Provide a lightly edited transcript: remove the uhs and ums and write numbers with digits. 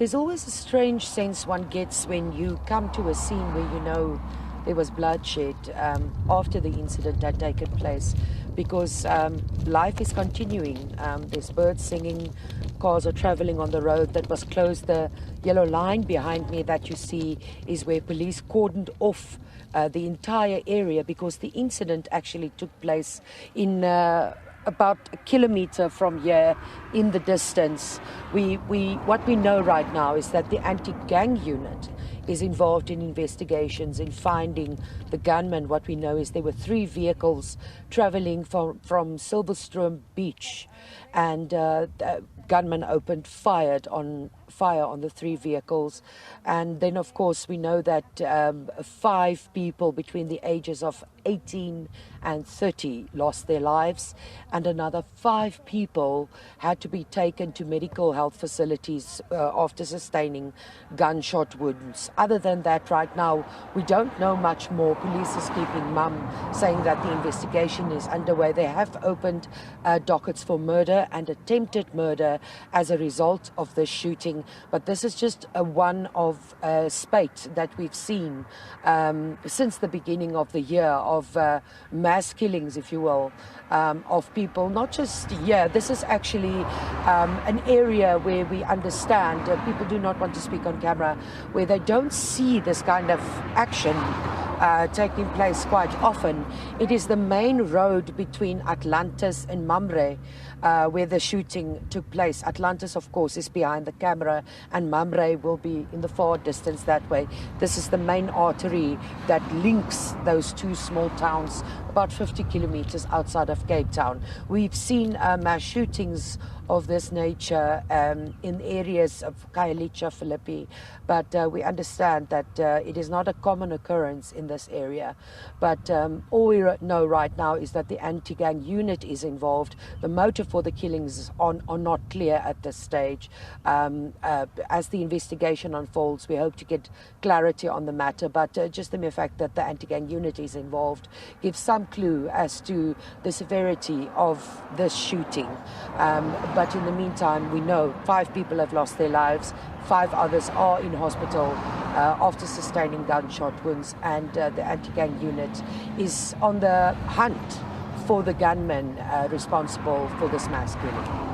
There's always a strange sense one gets when you come to a scene where you know there was bloodshed after the incident had taken place, because life is continuing. There's birds singing, cars are traveling on the road that was closed. The yellow line behind me that you see is where police cordoned off the entire area, because the incident actually took place in about a kilometer from here in the distance. What we know right now is that the anti-gang unit is involved in investigations in finding the gunmen. What we know is there were 3 vehicles traveling from Silverstrom Beach, and gunmen opened fire on the 3 vehicles. And then, of course, we know that 5 people between the ages of 18 and 30 lost their lives, and another 5 people had to be taken to medical health facilities after sustaining gunshot wounds. Other than that, right now, we don't know much more. Police is keeping mum, saying that the investigation is underway. They have opened dockets for murder and attempted murder as a result of this shooting. But this is just one of spate that we've seen since the beginning of the year, of mass killings, if you will, of people, not just here. This is actually an area where we understand, people do not want to speak on camera, where they don't see this kind of action taking place quite often. It is the main road between Atlantis and Mamre where the shooting took place. Atlantis, of course, is behind the camera, and Mamre will be in the far distance that way. This is the main artery that links those 2 small towns, about 50 kilometers outside of Cape Town. We've seen mass shootings of this nature in areas of Khayelitsha, Philippi, but we understand that it is not a common occurrence in this area. But all we know right now is that the anti-gang unit is involved. The motive for the killings are not clear at this stage. As the investigation unfolds, we hope to get clarity on the matter, but just the mere fact that the anti-gang unit is involved gives some clue as to the severity of this shooting. But in the meantime, we know 5 people have lost their lives, 5 others are in hospital after sustaining gunshot wounds, and the anti-gang unit is on the hunt for the gunmen responsible for this mass killing.